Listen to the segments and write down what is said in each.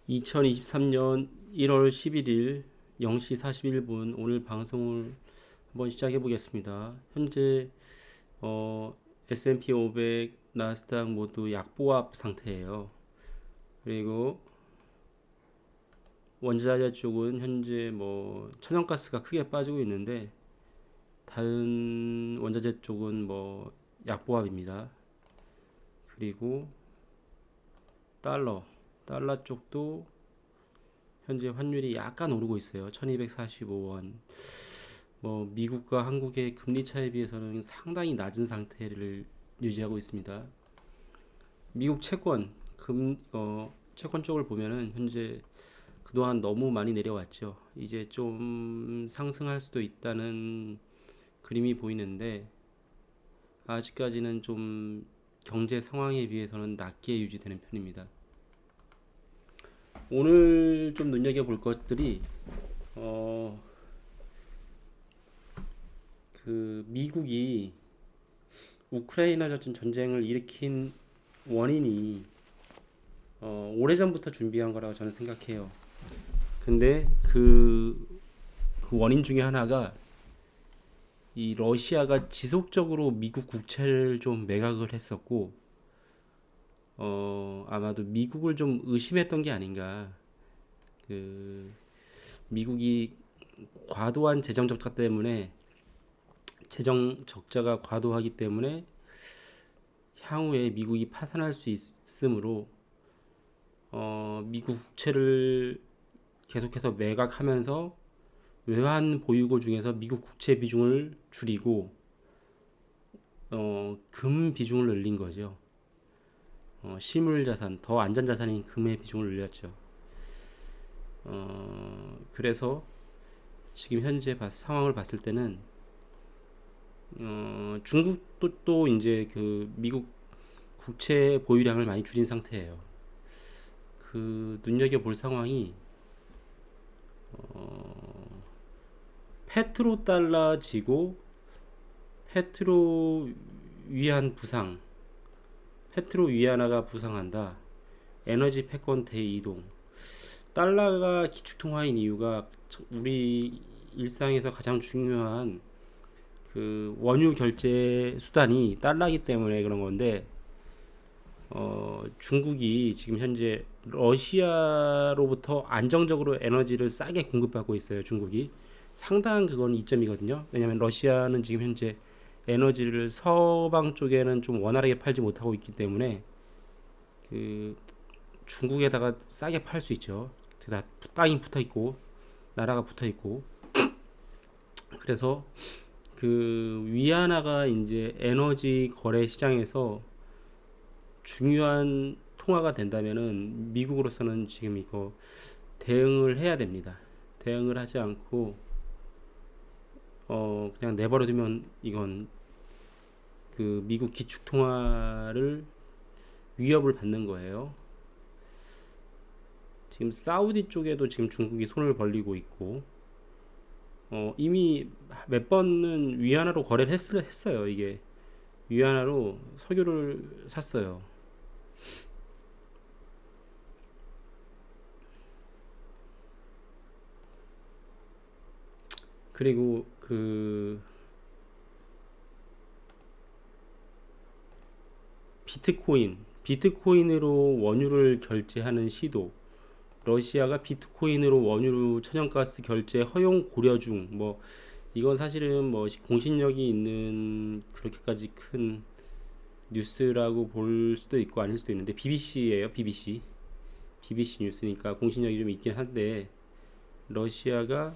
2023년 1월 11일 0시 41분 오늘 방송을 한번 시작해 보겠습니다. 현재 S&P 500, 나스닥 모두 약보합 상태예요. 그리고 원자재 쪽은 현재 천연가스가 크게 빠지고 있는데 다른 원자재 쪽은 약보합입니다. 그리고 달러 쪽도 현재 환율이 약간 오르고 있어요. 1245원. 미국과 한국의 금리 차이에 비해서는 상당히 낮은 상태를 유지하고 있습니다. 미국 채권 쪽을 보면은 현재 그동안 너무 많이 내려왔죠. 이제 좀 상승할 수도 있다는 그림이 보이는데 아직까지는 좀 경제 상황에 비해서는 낮게 유지되는 편입니다. 오늘 좀 눈여겨볼 것들이 미국이 우크라이나 전쟁을 일으킨 원인이 오래전부터 준비한 거라고 저는 생각해요. 근데 그 원인 중에 하나가 이 러시아가 지속적으로 미국 국채를 좀 매각을 했었고 아마도 미국을 좀 의심했던 게 아닌가. 미국이 과도한 재정 적자 때문에 재정 적자가 과도하기 때문에 향후에 미국이 파산할 수 있으므로 미국 국채를 계속해서 매각하면서 외환 보유고 중에서 미국 국채 비중을 줄이고 금 비중을 늘린 거죠. 실물 자산, 더 안전 자산인 금의 비중을 늘렸죠. 그래서 지금 현재 상황을 봤을 때는 중국도 또 이제 그 미국 국채 보유량을 많이 줄인 상태예요. 눈여겨 볼 상황이 페트로 달러 지고 페트로 위안 부상, 페트로 위안화가 부상한다. 에너지 패권 대이동. 달러가 기축통화인 이유가 우리 일상에서 가장 중요한 그 원유 결제 수단이 달러이기 때문에 그런 건데 중국이 지금 현재 러시아로부터 안정적으로 에너지를 싸게 공급받고 있어요. 중국이 상당한 그건 이점이거든요. 왜냐하면 러시아는 지금 현재 에너지를 서방 쪽에는 좀 원활하게 팔지 못하고 있기 때문에 중국에다가 싸게 팔 수 있죠. 다 땅이 붙어 있고 나라가 붙어 있고 그래서 위안화가 이제 에너지 거래 시장에서 중요한 통화가 된다면은 미국으로서는 지금 이거 대응을 해야 됩니다. 대응을 하지 않고 그냥 내버려 두면 이건 미국 기축 통화를 위협을 받는 거예요. 지금 사우디 쪽에도 지금 중국이 손을 벌리고 있고 이미 몇 번은 위안화로 거래를 했어요. 이게 위안화로 석유를 샀어요. 그리고 비트코인으로 원유를 결제하는 시도, 러시아가 비트코인으로 원유 천연가스 결제 허용 고려 중. 이건 사실은 공신력이 있는 그렇게까지 큰 뉴스라고 볼 수도 있고 아닐 수도 있는데 BBC예요. BBC 뉴스니까 공신력이 좀 있긴 한데 러시아가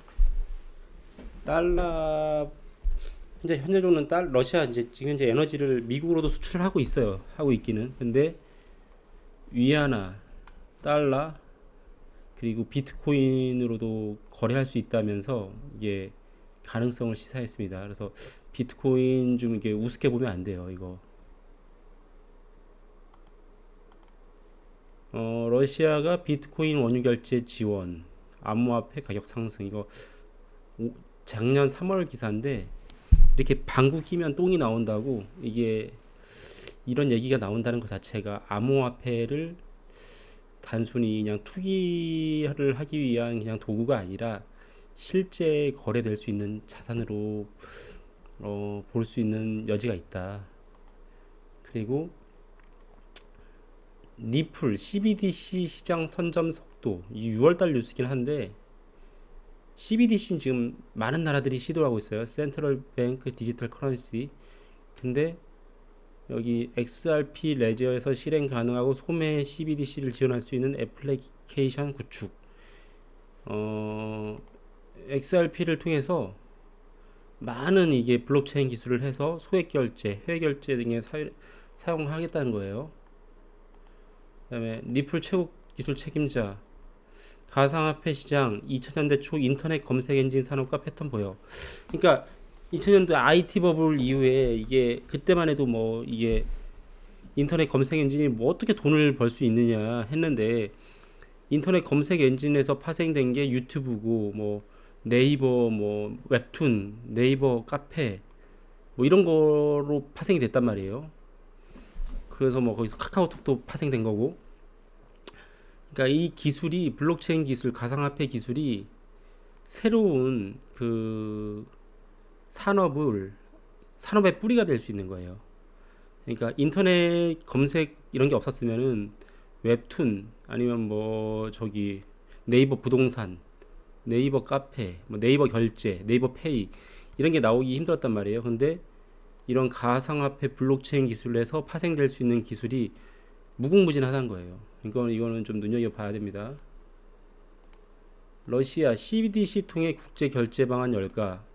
달러 현재로는 러시아 지금 현재 에너지를 미국으로도 수출을 하고 있어요. 하고 있기는. 근데 위안화, 달러 그리고 비트코인으로도 거래할 수 있다면서 이게 가능성을 시사했습니다. 그래서 비트코인 좀 이게 우습게 보면 안 돼요. 이거 러시아가 비트코인 원유 결제 지원, 암호화폐 가격 상승. 이거 작년 3월 기사인데 이렇게 방구 끼면 똥이 나온다고, 이게 이런 얘기가 나온다는 것 자체가 암호화폐를 단순히 그냥 투기를 하기 위한 그냥 도구가 아니라 실제 거래될 수 있는 자산으로 볼 수 있는 여지가 있다. 그리고 리플 CBDC 시장 선점 속도, 이 6월달 뉴스긴 한데 CBDC는 지금 많은 나라들이 시도하고 있어요. 센트럴 뱅크 디지털 커런시. 근데 여기 XRP 레저에서 실행 가능하고 소매 CBDC를 지원할 수 있는 애플리케이션 구축. XRP를 통해서 많은 이게 블록체인 기술을 해서 소액 결제, 해외 결제 등에 사용하겠다는 거예요. 그다음에 리플 최고 기술 책임자, 가상화폐 시장 2000년대 초 인터넷 검색 엔진 산업과 패턴 보여. 그러니까 2000년대 IT 버블 이후에 이게 그때만 해도 뭐 이게 인터넷 검색 엔진이 뭐 어떻게 돈을 벌 수 있느냐 했는데 인터넷 검색 엔진에서 파생된 게 유튜브고 뭐 네이버 뭐 웹툰, 네이버 카페 뭐 이런 거로 파생이 됐단 말이에요. 그래서 뭐 거기서 카카오톡도 파생된 거고. 그러니까 이 기술이 블록체인 기술, 가상화폐 기술이 새로운 그 산업의 뿌리가 될 수 있는 거예요. 그러니까 인터넷 검색 이런 게 없었으면은 웹툰 아니면 뭐 저기 네이버 부동산, 네이버 카페, 뭐 네이버 결제, 네이버 페이 이런 게 나오기 힘들었단 말이에요. 근데 이런 가상화폐 블록체인 기술에서 파생될 수 있는 기술이 무궁무진하다는 거예요. 이거는 좀 눈여겨봐야 됩니다. 러시아 CBDC 통해 국제 결제 방안 열까?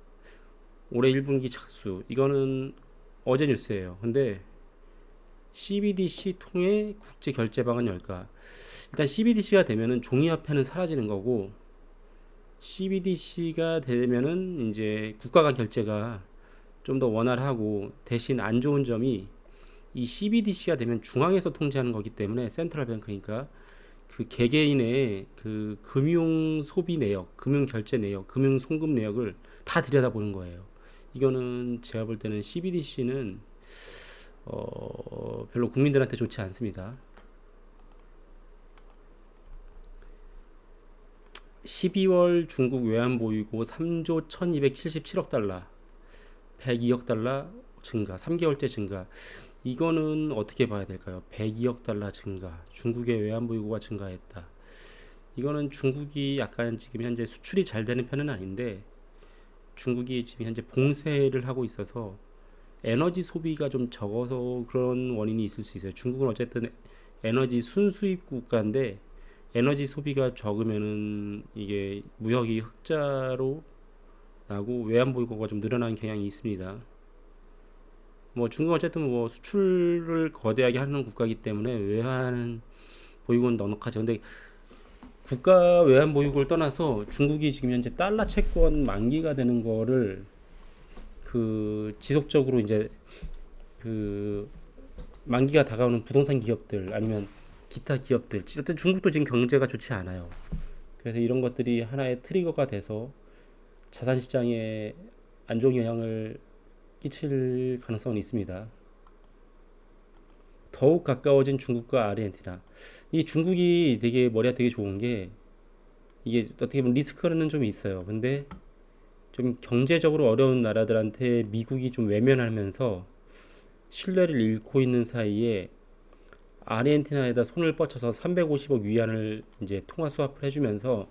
올해 1분기 착수. 이거는 어제 뉴스예요. 근데 CBDC 통해 국제 결제 방안 열까? 일단 CBDC가 되면은 종이화폐는 사라지는 거고, CBDC가 되면은 이제 국가 간 결제가 좀 더 원활하고, 대신 안 좋은 점이 이 CBDC가 되면 중앙에서 통제하는 거기 때문에 센트럴 뱅크니까 그 개개인의 그 금융 소비 내역, 금융 결제 내역, 금융 송금 내역을 다 들여다보는 거예요. 이거는 제가 볼 때는 CBDC는 별로 국민들한테 좋지 않습니다. 12월 중국 외환보유고 3조 1277억 달러, 102억 달러 증가, 3개월째 증가. 이거는 어떻게 봐야 될까요? 102억 달러 증가, 중국의 외환보유고가 증가했다. 이거는 중국이 약간 지금 현재 수출이 잘 되는 편은 아닌데 중국이 지금 현재 봉쇄를 하고 있어서 에너지 소비가 좀 적어서 그런 원인이 있을 수 있어요. 중국은 어쨌든 에너지 순수입 국가인데 에너지 소비가 적으면은 이게 무역이 흑자로 나고 외환보유고가 좀 늘어나는 경향이 있습니다. 뭐 중국은 어쨌든 뭐 수출을 거대하게 하는 국가이기 때문에 외환 보유고는 넉넉하죠. 근데 국가 외환 보유고를 떠나서 중국이 지금 현재 달러 채권 만기가 되는 거를 그 지속적으로 이제 그 만기가 다가오는 부동산 기업들 아니면 기타 기업들, 어쨌든 중국도 지금 경제가 좋지 않아요. 그래서 이런 것들이 하나의 트리거가 돼서 자산 시장에 안 좋은 영향을 끼칠 가능성은 있습니다. 더욱 가까워진 중국과 아르헨티나. 이 중국이 되게 머리가 되게 좋은 게 이게 어떻게 보면 리스크는 좀 있어요. 근데 좀 경제적으로 어려운 나라들한테 미국이 좀 외면하면서 신뢰를 잃고 있는 사이에 아르헨티나에다 손을 뻗쳐서 350억 위안을 이제 통화 수합을 해주면서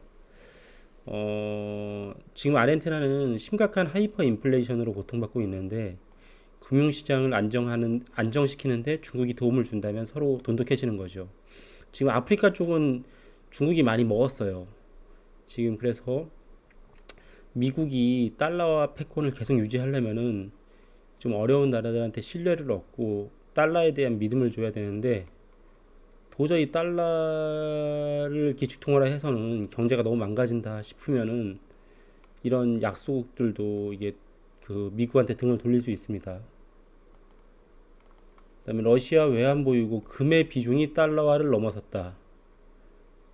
지금 아르헨티나는 심각한 하이퍼 인플레이션으로 고통받고 있는데 금융시장을 안정시키는데 중국이 도움을 준다면 서로 돈독해지는 거죠. 지금 아프리카 쪽은 중국이 많이 먹었어요. 지금 그래서 미국이 달러와 패권을 계속 유지하려면은 좀 어려운 나라들한테 신뢰를 얻고 달러에 대한 믿음을 줘야 되는데 도저히 달러를 기축통화로 해서는 경제가 너무 망가진다 싶으면은 이런 약속들도 이게 그 미국한테 등을 돌릴 수 있습니다. 그다음에 러시아 외환보유고 금의 비중이 달러화를 넘어섰다.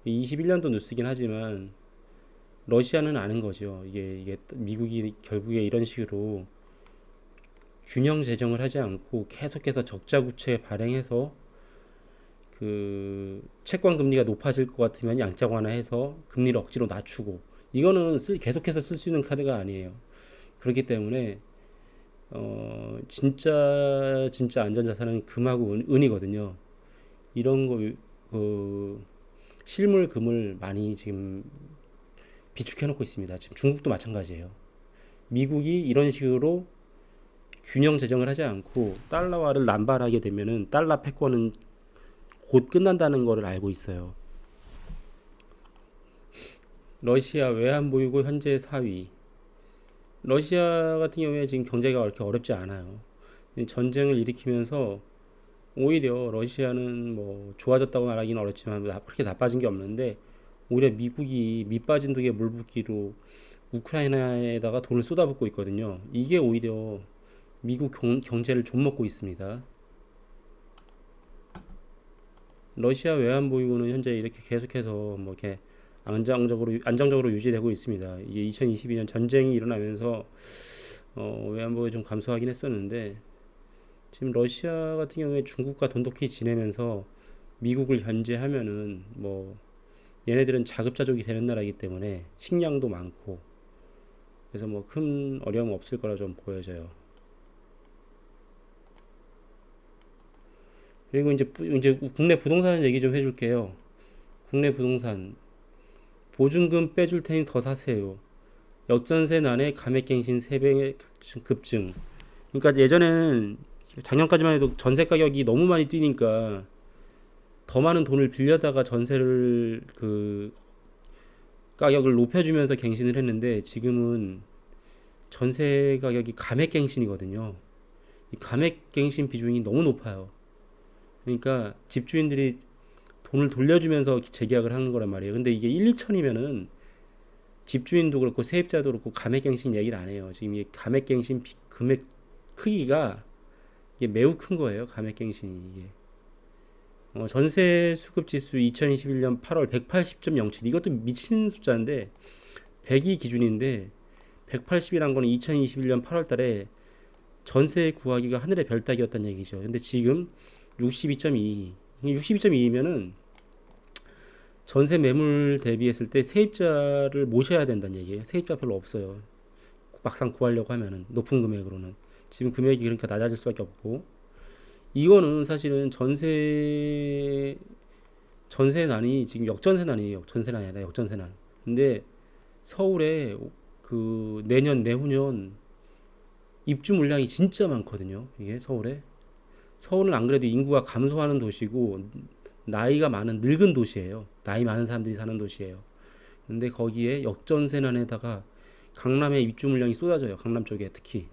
21년도 뉴스긴 하지만 러시아는 아는 거죠. 이게 미국이 결국에 이런 식으로 균형 재정을 하지 않고 계속해서 적자 구체 발행해서 그 채권 금리가 높아질 것 같으면 양자 완화해서 금리를 억지로 낮추고, 이거는 계속해서 쓸 수 있는 카드가 아니에요. 그렇기 때문에 진짜 안전자산은 금하고 은이거든요. 이런 거 그 실물 금을 많이 지금 비축해 놓고 있습니다. 지금 중국도 마찬가지예요. 미국이 이런 식으로 균형 재정을 하지 않고 달러화를 남발하게 되면은 달러 패권은 곧 끝난다는 거를 알고 있어요. 러시아 외환 보유고 현재 4위. 러시아 같은 경우에 지금 경제가 그렇게 어렵지 않아요. 전쟁을 일으키면서 오히려 러시아는 뭐 좋아졌다고 말하기는 어렵지만 그렇게 나빠진 게 없는데, 오히려 미국이 밑빠진 독에 물 붓기로 우크라이나에다가 돈을 쏟아붓고 있거든요. 이게 오히려 미국 경제를 좀 먹고 있습니다. 러시아 외환 보유고는 현재 이렇게 계속해서 뭐 이렇게 안정적으로 유지되고 있습니다. 이게 2022년 전쟁이 일어나면서 외환 보유 좀 감소하긴 했었는데, 지금 러시아 같은 경우에 중국과 돈독히 지내면서 미국을 견제하면은 뭐 얘네들은 자급자족이 되는 나라이기 때문에 식량도 많고, 그래서 뭐 큰 어려움 없을 거라 좀 보여져요. 그리고 이제 국내 부동산 얘기 좀 해줄게요. 국내 부동산 보증금 빼줄 테니 더 사세요. 역전세 난에 감액갱신 3배 급증. 그러니까 예전에는 작년까지만 해도 전세 가격이 너무 많이 뛰니까 더 많은 돈을 빌려다가 전세를 가격을 높여주면서 갱신을 했는데, 지금은 전세 가격이 감액갱신이거든요. 이 감액갱신 비중이 너무 높아요. 그러니까 집주인들이 돈을 돌려주면서 재계약을 하는 거란 말이에요. 근데 이게 1, 2천이면은 집주인도 그렇고 세입자도 그렇고 감액갱신 얘기를 안 해요. 지금 이 감액갱신 금액 크기가 이게 매우 큰 거예요. 감액갱신이 이게. 전세 수급 지수 2021년 8월 180.07. 이것도 미친 숫자인데 100이 기준인데, 180이란 거는 2021년 8월 달에 전세 구하기가 하늘의 별 따기였다는 얘기죠. 근데 지금 62.2. 62.2이면은 전세 매물 대비했을 때 세입자를 모셔야 된다는 얘기예요. 세입자 별로 없어요. 막상 구하려고 하면은 높은 금액으로는. 지금 금액이 그러니까 낮아질 수밖에 없고, 이거는 사실은 전세난이 지금 역전세난이에요. 전세난이 아니라 역전세난. 근데 서울에 내년 내후년 입주 물량이 진짜 많거든요. 이게 서울은 안 그래도 인구가 감소하는 도시고 나이가 많은 늙은 도시예요. 나이 많은 사람들이 사는 도시예요. 근데 거기에 역전세난에다가 강남에 입주 물량이 쏟아져요. 강남 쪽에 특히.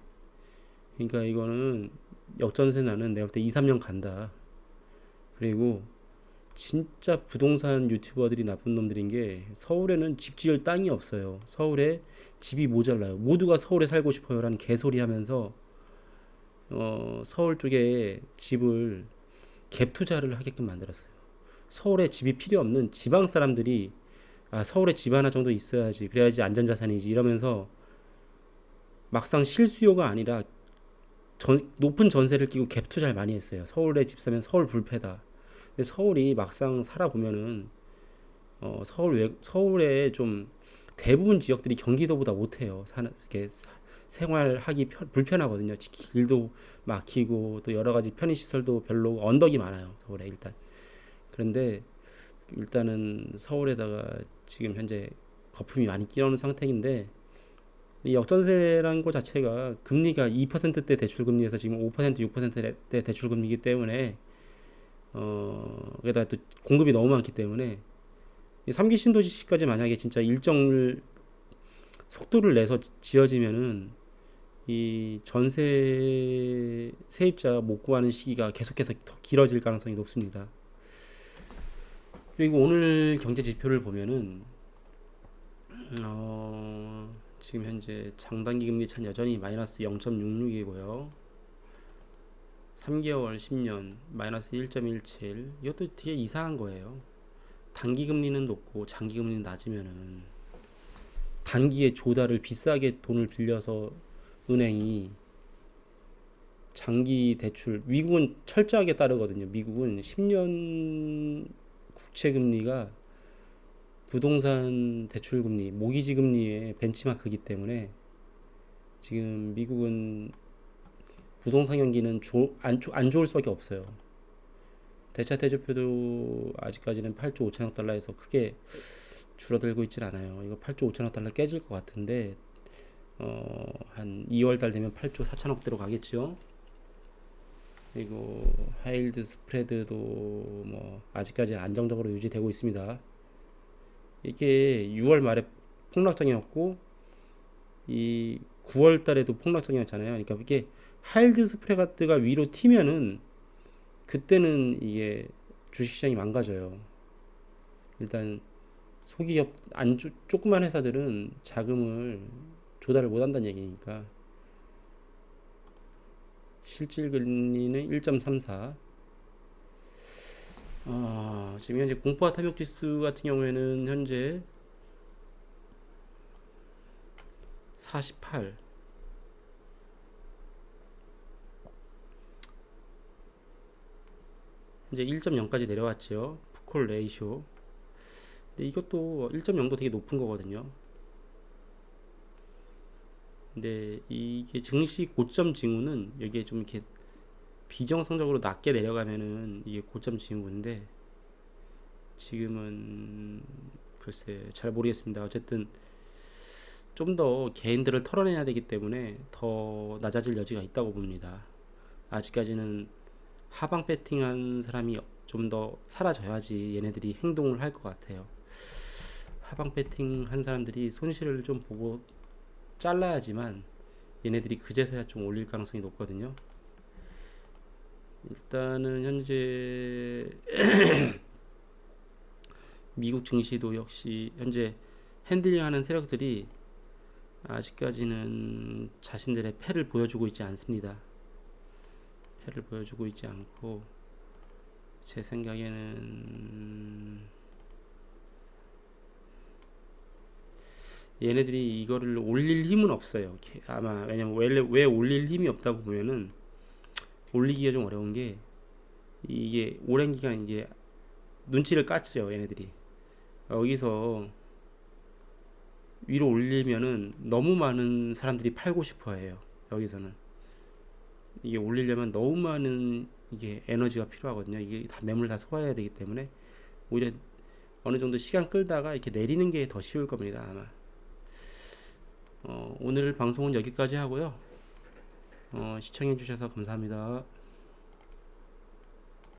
그러니까 이거는 역전세난은 내가 볼 때 2, 3년 간다. 그리고 진짜 부동산 유튜버들이 나쁜 놈들인 게, 서울에는 집 지을 땅이 없어요. 서울에 집이 모자라요. 모두가 서울에 살고 싶어요라는 개소리 하면서 서울 쪽에 집을 갭 투자를 하게끔 만들었어요. 서울에 집이 필요 없는 지방 사람들이 서울에 집 하나 정도 있어야지, 그래야지 안전자산이지 이러면서 막상 실수요가 아니라 높은 전세를 끼고 갭 투자를 많이 했어요. 서울에 집 사면 서울 불패다. 근데 서울이 막상 살아보면은 서울에 좀 대부분 지역들이 경기도보다 못해요. 이렇게 생활하기 불편하거든요. 길도 막히고 또 여러 가지 편의시설도 별로, 언덕이 많아요. 서울에 일단. 그런데 일단은 서울에다가 지금 현재 거품이 많이 끼어오는 상태인데, 이 역전세라는 것 자체가 금리가 2%대 대출금리에서 지금 5%, 6%대 대출금리이기 때문에 게다가 또 공급이 너무 많기 때문에 3기 신도시까지 만약에 진짜 일정 속도를 내서 지어지면은 이 전세 세입자 못 구하는 시기가 계속해서 더 길어질 가능성이 높습니다. 그리고 오늘 경제 지표를 보면은 지금 현재 장단기 금리 차는 여전히 마이너스 0.66이고요. 3개월 10년 마이너스 1.17. 이것도 되게 이상한 거예요. 단기 금리는 높고 장기 금리는 낮으면은 단기에 조달을 비싸게 돈을 빌려서 은행이 장기 대출, 미국은 철저하게 따르거든요. 미국은 10년 국채 금리가 부동산 대출 금리, 모기지 금리의 벤치마크이기 때문에 지금 미국은 부동산 경기는 안 좋을 수밖에 없어요. 대차 대조표도 아직까지는 8조 5천억 달러에서 크게 줄어들고 있진 않아요. 이거 8조 5천억 달러 깨질 것 같은데 한 2월 달 되면 8조 4천억대로 가겠죠. 그리고 하이힐드 스프레드도 뭐 아직까지 안정적으로 유지되고 있습니다. 이게 6월 말에 폭락장이었고 이 9월 달에도 폭락장이었잖아요. 그러니까 이게 하이힐드 스프레드가 위로 튀면은 그때는 이게 주식시장이 망가져요. 일단 소기업 조그만 회사들은 자금을 조달을 못 한다는 얘기니까. 실질 금리는 1.34. 지금 현재 공포와 탐욕 지수 같은 경우에는 현재 48. 이제 1.0까지 내려왔죠. 푸콜 레이쇼. 근데 이것도 1.0도 되게 높은 거거든요. 근데 이게 증시 고점 징후는 여기에 좀 이렇게 비정상적으로 낮게 내려가면은 이게 고점 징후인데 지금은 글쎄 잘 모르겠습니다. 어쨌든 좀 더 개인들을 털어내야 되기 때문에 더 낮아질 여지가 있다고 봅니다. 아직까지는 하방 배팅한 사람이 좀 더 사라져야지 얘네들이 행동을 할 것 같아요. 하방 배팅한 사람들이 손실을 좀 보고 잘라야지만 얘네들이 그제서야 좀 올릴 가능성이 높거든요. 일단은 현재 미국 증시도 역시 현재 핸들링하는 세력들이 아직까지는 자신들의 패를 보여주고 있지 않습니다. 패를 보여주고 있지 않고 제 생각에는 얘네들이 이거를 올릴 힘은 없어요. 아마 왜냐면 왜 올릴 힘이 없다고 보면은 올리기가 좀 어려운 게 이게 오랜 기간 이게 눈치를 깠죠. 얘네들이 여기서 위로 올리면은 너무 많은 사람들이 팔고 싶어 해요. 여기서는 이게 올리려면 너무 많은 이게 에너지가 필요하거든요. 이게 다 매물 다 소화해야 되기 때문에 오히려 어느 정도 시간 끌다가 이렇게 내리는 게 더 쉬울 겁니다. 아마 오늘 방송은 여기까지 하고요. 시청해 주셔서 감사합니다.